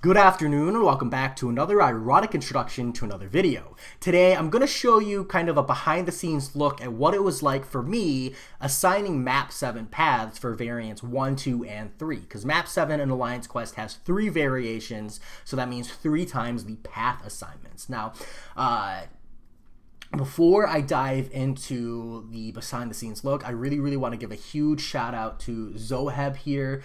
Good afternoon and welcome back to another ironic introduction to another video. Today I'm going to show you kind of a behind the scenes look at what it was like for me assigning map 7 paths for variants 1, 2, and 3. Because map 7 in Alliance Quest has 3 variations, so that means 3 times the path assignments. Now, before I dive into the behind the scenes look, I really want to give a huge shout out to Zoheb here.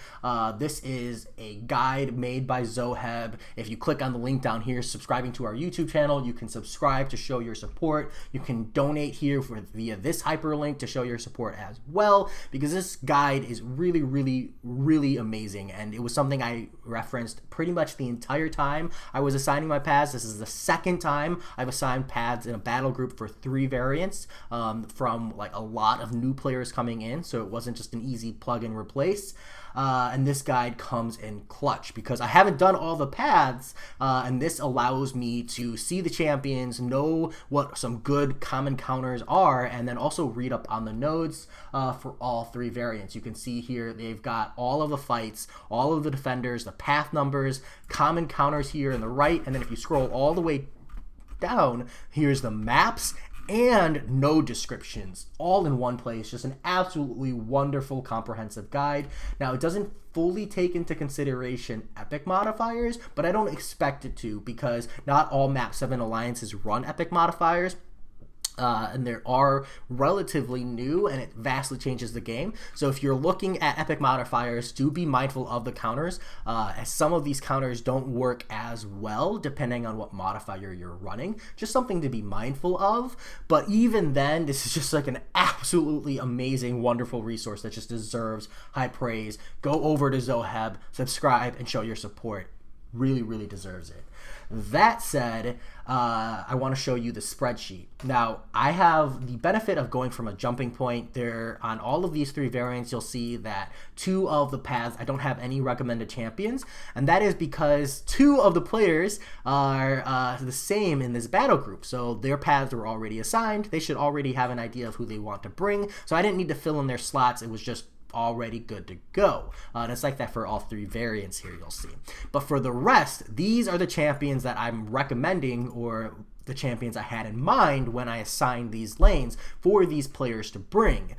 This is a guide made by Zoheb. If you click on the link down here, subscribing to our YouTube channel, you can subscribe to show your support. You can donate here via this hyperlink to show your support as well, because this guide is really amazing, and it was something I referenced pretty much the entire time I was assigning my paths. This is the second time I've assigned paths in a battle group for 3 variants from like a lot of new players coming in, so it wasn't just an easy plug and replace. And this guide comes in clutch because I haven't done all the paths, and this allows me to see the champions, know what some good common counters are, and then also read up on the nodes for all 3 variants. You can see here they've got all of the fights, all of the defenders, the path numbers, common counters here in the right, and then if you scroll all the way down, here's the maps and node descriptions all in one place. Just an absolutely wonderful comprehensive guide. Now, it doesn't fully take into consideration epic modifiers, but I don't expect it to, because not all map 7 alliances run epic modifiers. And they are relatively new, and it vastly changes the game. So if you're looking at epic modifiers, do be mindful of the counters, as some of these counters don't work as well depending on what modifier you're running. Just something to be mindful of. But even then, this is just like an absolutely amazing, wonderful resource that just deserves high praise. Go over to Zoheb, subscribe, and show your support. Really deserves it. That said, I want to show you the spreadsheet. Now, I have the benefit of going from a jumping point. There, on all of these 3 variants, you'll see that 2 of the paths I don't have any recommended champions, and that is because 2 of the players are the same in this battle group, so their paths were already assigned. They should already have an idea of who they want to bring, so I didn't need to fill in their slots. It was just already good to go. And it's like that for all 3 variants here, you'll see. But for the rest, these are the champions that I'm recommending, or the champions I had in mind when I assigned these lanes for these players to bring,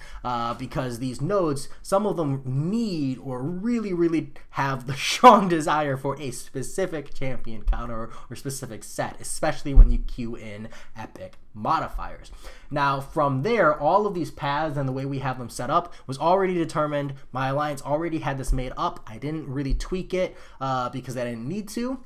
because these nodes, some of them need or really have the strong desire for a specific champion counter or specific set, especially when you queue in epic modifiers. Now, from there, all of these paths and the way we have them set up was already determined. My alliance already had this made up. I didn't really tweak it because I didn't need to.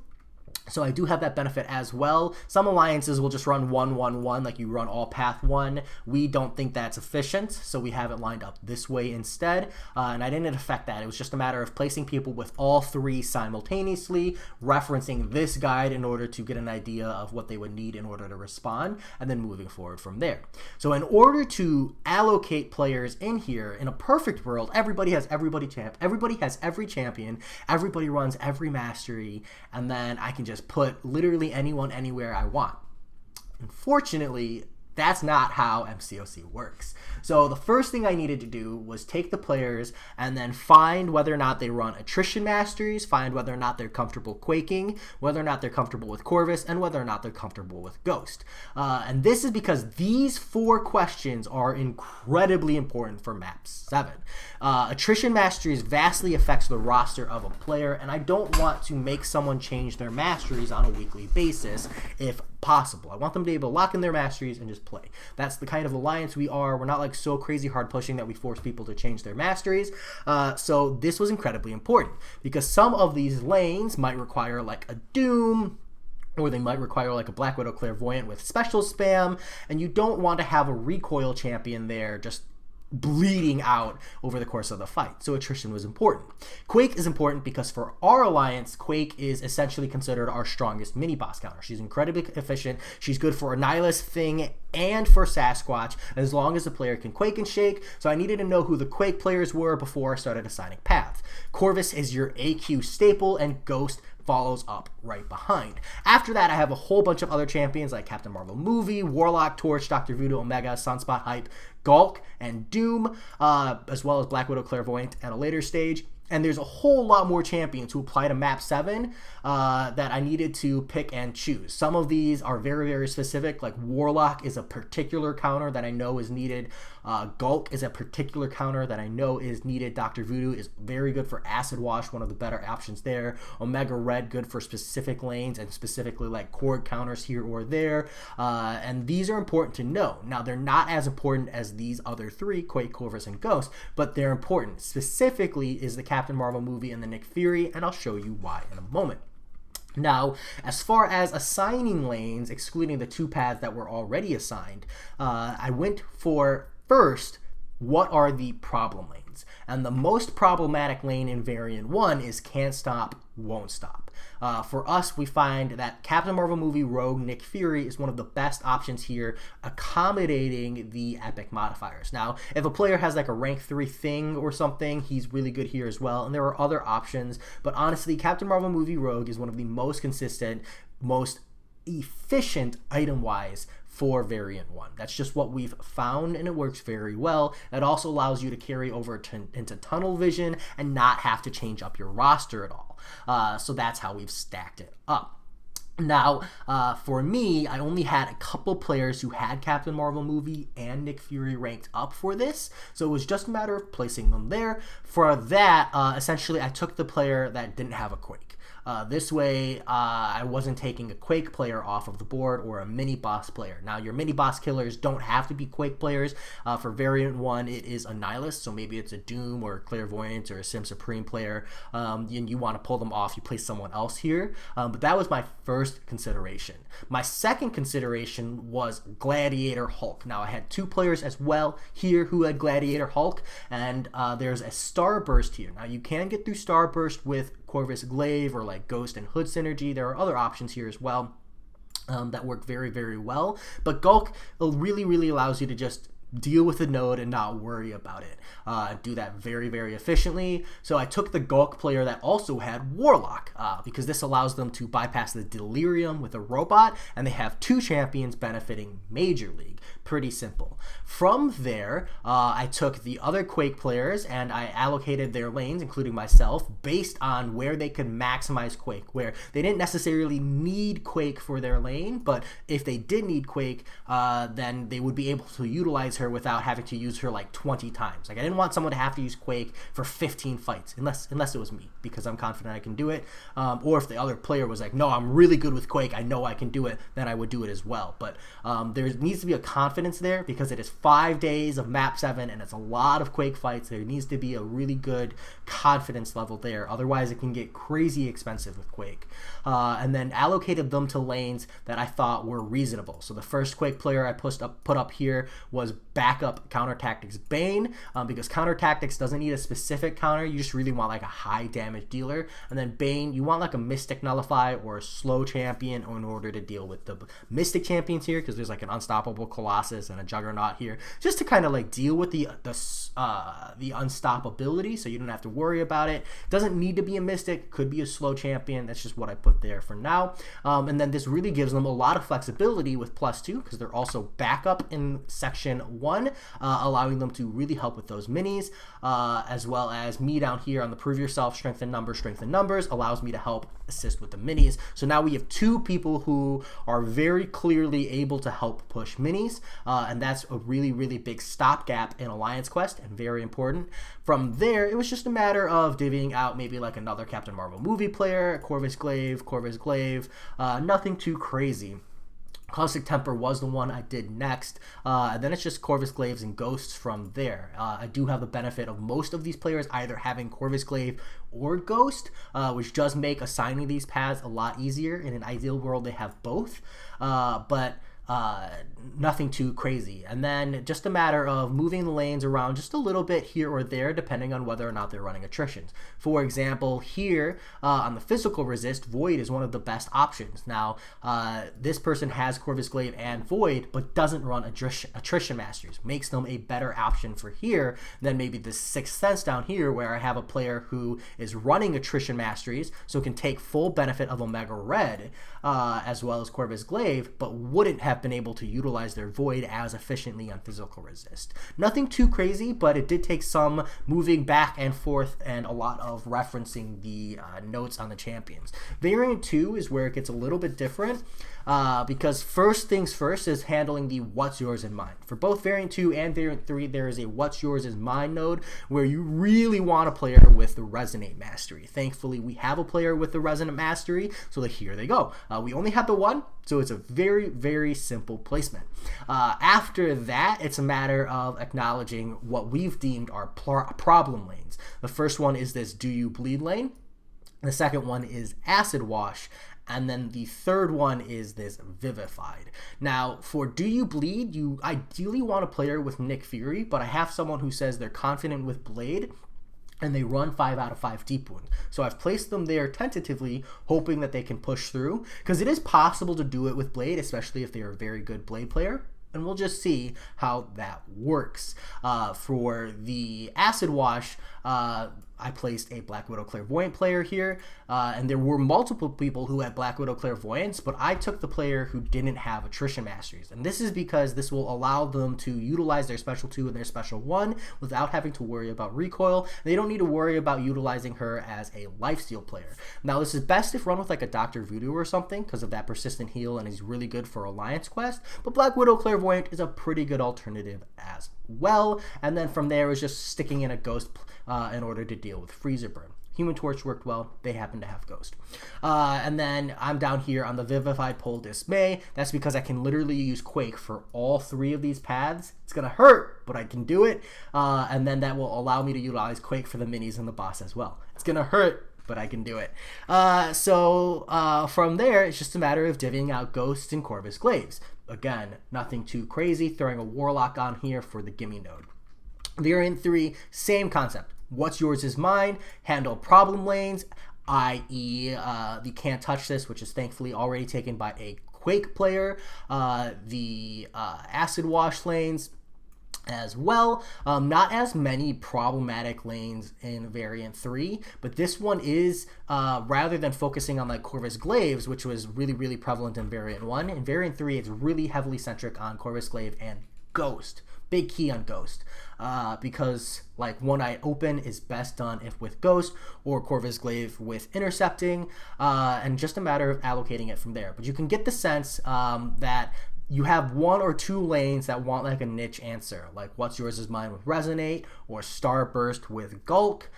So I do have that benefit as well. Some alliances will just run 1-1-1, like you run all path 1. We don't think that's efficient, so we have it lined up this way instead. And I didn't affect that. It was just a matter of placing people with all 3 simultaneously, referencing this guide in order to get an idea of what they would need in order to respond, and then moving forward from there. So in order to allocate players in here, in a perfect world, everybody has every champion, everybody runs every mastery, and then I can just put literally anyone anywhere I want. Unfortunately, that's not how MCOC works. So the first thing I needed to do was take the players and then find whether or not they run attrition masteries, find whether or not they're comfortable quaking, whether or not they're comfortable with Corvus, and whether or not they're comfortable with Ghost. And this is because these 4 questions are incredibly important for map 7. Attrition masteries vastly affects the roster of a player, and I don't want to make someone change their masteries on a weekly basis if possible. I want them to be able to lock in their masteries and just play. That's the kind of alliance we are. We're not like so crazy hard pushing that we force people to change their masteries. So this was incredibly important because some of these lanes might require like a Doom, or they might require like a Black Widow Clairvoyant with special spam, and you don't want to have a recoil champion there just bleeding out over the course of the fight. So attrition was important. Quake is important because for our alliance, Quake is essentially considered our strongest mini boss counter. She's incredibly efficient. She's good for Annihilus, Thing, and for Sasquatch, as long as the player can Quake and Shake. So I needed to know who the Quake players were before I started assigning paths. Corvus is your AQ staple, and Ghost follows up right behind. After that, I have a whole bunch of other champions like Captain Marvel Movie, Warlock, Torch, Dr. Voodoo, Omega, Sunspot, Hype, Gulk, and Doom, as well as Black Widow Clairvoyant at a later stage. And there's a whole lot more champions who apply to map 7 that I needed to pick and choose. Some of these are very, very specific, like Warlock is a particular counter that I know is needed. Gulk is a particular counter that I know is needed. Dr. Voodoo is very good for Acid Wash, one of the better options there. Omega Red, good for specific lanes and specifically like Cord counters here or there. And these are important to know. Now, they're not as important as these other 3, Quake, Corvus, and Ghost, but they're important. Specifically is the Captain Marvel movie and the Nick Fury, and I'll show you why in a moment. Now, as far as assigning lanes, excluding the 2 paths that were already assigned, I went for, first, what are the problem lanes? And the most problematic lane in Variant 1 is Can't Stop, Won't Stop. For us, we find that Captain Marvel movie Rogue Nick Fury is one of the best options here, accommodating the epic modifiers. Now, if a player has like a rank 3 thing or something, he's really good here as well, and there are other options, but honestly, Captain Marvel movie Rogue is one of the most consistent, most efficient item-wise for Variant 1. That's just what we've found, and it works very well. It also allows you to carry over into Tunnel Vision and not have to change up your roster at all. So that's how we've stacked it up. Now, for me, I only had a couple players who had Captain Marvel movie and Nick Fury ranked up for this, so it was just a matter of placing them there. For that, essentially, I took the player that didn't have a Quake. This way, I wasn't taking a Quake player off of the board or a mini-boss player. Now, your mini-boss killers don't have to be Quake players. For Variant 1, it is a Nihilist, so maybe it's a Doom or a Clairvoyant or a Sim Supreme player, and you want to pull them off, you place someone else here. But that was my first consideration. My second consideration was Gladiator Hulk. Now, I had 2 players as well here who had Gladiator Hulk, and there's a Starburst here. Now, you can get through Starburst with Corvus Glaive or like Ghost and Hood synergy. There are other options here as well that work very, very well. But Gulk really, really allows you to just deal with the node and not worry about it. Do that very, very efficiently. So I took the Gulk player that also had Warlock because this allows them to bypass the Delirium with a robot, and they have 2 champions benefiting Major League. Pretty simple. From there, I took the other Quake players and I allocated their lanes, including myself, based on where they could maximize Quake, where they didn't necessarily need Quake for their lane, but if they did need Quake, then they would be able to utilize her without having to use her like 20 times. Like, I didn't want someone to have to use Quake for 15 fights, unless it was me, because I'm confident I can do it. Or if the other player was like, no, I'm really good with Quake, I know I can do it, then I would do it as well. But there needs to be a confidence there because it is 5 days of map 7 and it's a lot of Quake fights. There needs to be a really good confidence level there. Otherwise, it can get crazy expensive with Quake. And then allocated them to lanes that I thought were reasonable. So the first Quake player I put up here was backup Counter Tactics Bane, because Counter Tactics doesn't need a specific counter. You just really want like a high damage dealer. And then Bane, you want like a Mystic Nullify or a slow champion in order to deal with the Mystic champions here, because there's like an Unstoppable Colossus and a Juggernaut here, just to kind of like deal with the unstoppability, so you don't have to worry about it. Doesn't need to be a Mystic, could be a slow champion. That's just what I put there for now. And then this really gives them a lot of flexibility with +2, because they're also backup in section 1, allowing them to really help with those minis, as well as me down here on the Prove Yourself, Strength in Numbers allows me to help assist with the minis. So now we have 2 people who are very clearly able to help push minis, and that's a really, really big stopgap in Alliance Quest and very important. From there, it was just a matter of divvying out maybe like another Captain Marvel movie player, Corvus Glaive, nothing too crazy. Caustic Temper was the one I did next, and then it's just Corvus Glaives and Ghosts from there. I do have the benefit of most of these players either having Corvus Glaive or Ghost, which does make assigning these paths a lot easier. In an ideal world, they have both, but nothing too crazy. And then just a matter of moving the lanes around just a little bit here or there, depending on whether or not they're running attritions. For example, here on the physical resist, Void is one of the best options. Now, this person has Corvus Glaive and Void, but doesn't run attrition masters. Makes them a better option for here than maybe the Sixth Sense down here, where I have a player who is running attrition masteries, so can take full benefit of Omega Red, as well as Corvus Glaive, but wouldn't have have been able to utilize their void as efficiently on physical resist. Nothing too crazy, but it did take some moving back and forth and a lot of referencing the notes on the champions. Variant 2 is where it gets a little bit different because first things first is handling the what's yours in mind. For both Variant 2 and Variant 3, there is a what's yours is mine node where you really want a player with the Resonate Mastery. Thankfully, we have a player with the Resonant Mastery, so here they go. We only have the one, so it's a very, very simple placement. After that, it's a matter of acknowledging what we've deemed are problem lanes. The first one is this Do You Bleed lane. The second one is Acid Wash. And then the third one is this Vivified. Now, for Do You Bleed, you ideally want a player with Nick Fury, but I have someone who says they're confident with Blade, and they run 5 out of 5 Deep Wound. So I've placed them there tentatively, hoping that they can push through, because it is possible to do it with Blade, especially if they're a very good Blade player. And we'll just see how that works. For the Acid Wash, I placed a Black Widow Clairvoyant player here, and there were multiple people who had Black Widow Clairvoyance, but I took the player who didn't have Attrition Masteries. And this is because this will allow them to utilize their Special 2 and their Special 1 without having to worry about recoil. They don't need to worry about utilizing her as a lifesteal player. Now, this is best if run with like a Dr. Voodoo or something because of that persistent heal, and he's really good for Alliance Quest, but Black Widow Clairvoyant is a pretty good alternative as well. And then from there is just sticking in a Ghost in order to deal with Freezer Burn. Human Torch worked well. They happen to have Ghost. And then I'm down here on the Vivified Pole Dismay. That's because I can literally use Quake for all 3 of these paths. It's going to hurt, but I can do it. And then that will allow me to utilize Quake for the minis and the boss as well. It's going to hurt, but I can do it. From there, it's just a matter of divvying out Ghosts and Corvus Glaives. Again, nothing too crazy. Throwing a Warlock on here for the Gimme node. Variant 3, same concept. What's yours is mine. Handle problem lanes, i.e. You can't touch this, which is thankfully already taken by a Quake player. The Acid Wash lanes as well. Not as many problematic lanes in Variant 3, but this one is, rather than focusing on like Corvus Glaives, which was really, really prevalent in Variant 1, in Variant 3 it's really heavily centric on Corvus Glaive and Ghost. Big key on Ghost, because like One Eye Open is best done if with Ghost or Corvus Glaive with Intercepting, and just a matter of allocating it from there. But you can get the sense that you have 1 or 2 lanes that want like a niche answer, like What's Yours Is Mine with Resonate, or Starburst with Gulk,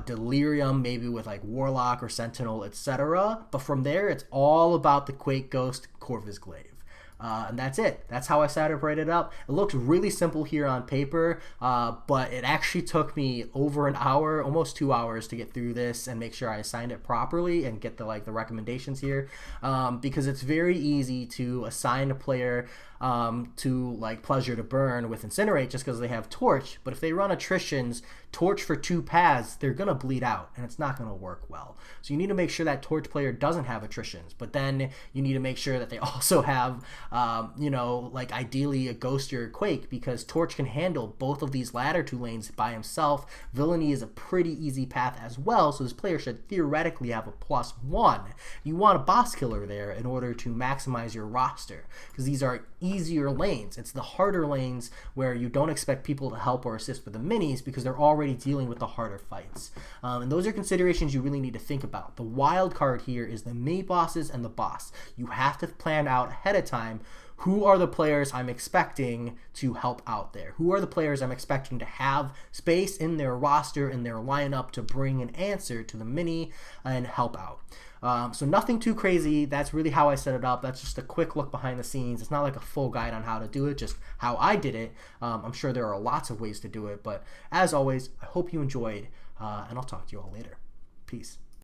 Delirium maybe with like Warlock or Sentinel, etc. But from there, it's all about the Quake Ghost Corvus Glaive. And that's it. That's how I separated it up. It looks really simple here on paper, but it actually took me over an hour, almost 2 hours to get through this and make sure I assigned it properly and get the recommendations here, because it's very easy to assign a player to like Pleasure to Burn with Incinerate just because they have Torch, but if they run Attritions, Torch for 2 paths, they're gonna bleed out and it's not gonna work well. So you need to make sure that Torch player doesn't have Attritions, but then you need to make sure that they also have like ideally a Ghost or a Quake, because Torch can handle both of these latter 2 lanes by himself. Villainy is a pretty easy path as well, so this player should theoretically have a +1. You want a boss killer there in order to maximize your roster, because these are easier lanes. It's the harder lanes where you don't expect people to help or assist with the minis because they're already dealing with the harder fights. And those are considerations you really need to think about. The wild card here is the mini bosses and the boss. You have to plan out ahead of time who are the players I'm expecting to help out there. Who are the players I'm expecting to have space in their roster, in their lineup, to bring an answer to the mini and help out. So nothing too crazy. That's really how I set it up. That's just a quick look behind the scenes. It's not like a full guide on how to do it, just how I did it. I'm sure there are lots of ways to do it, but as always, I hope you enjoyed, and I'll talk to you all later. Peace.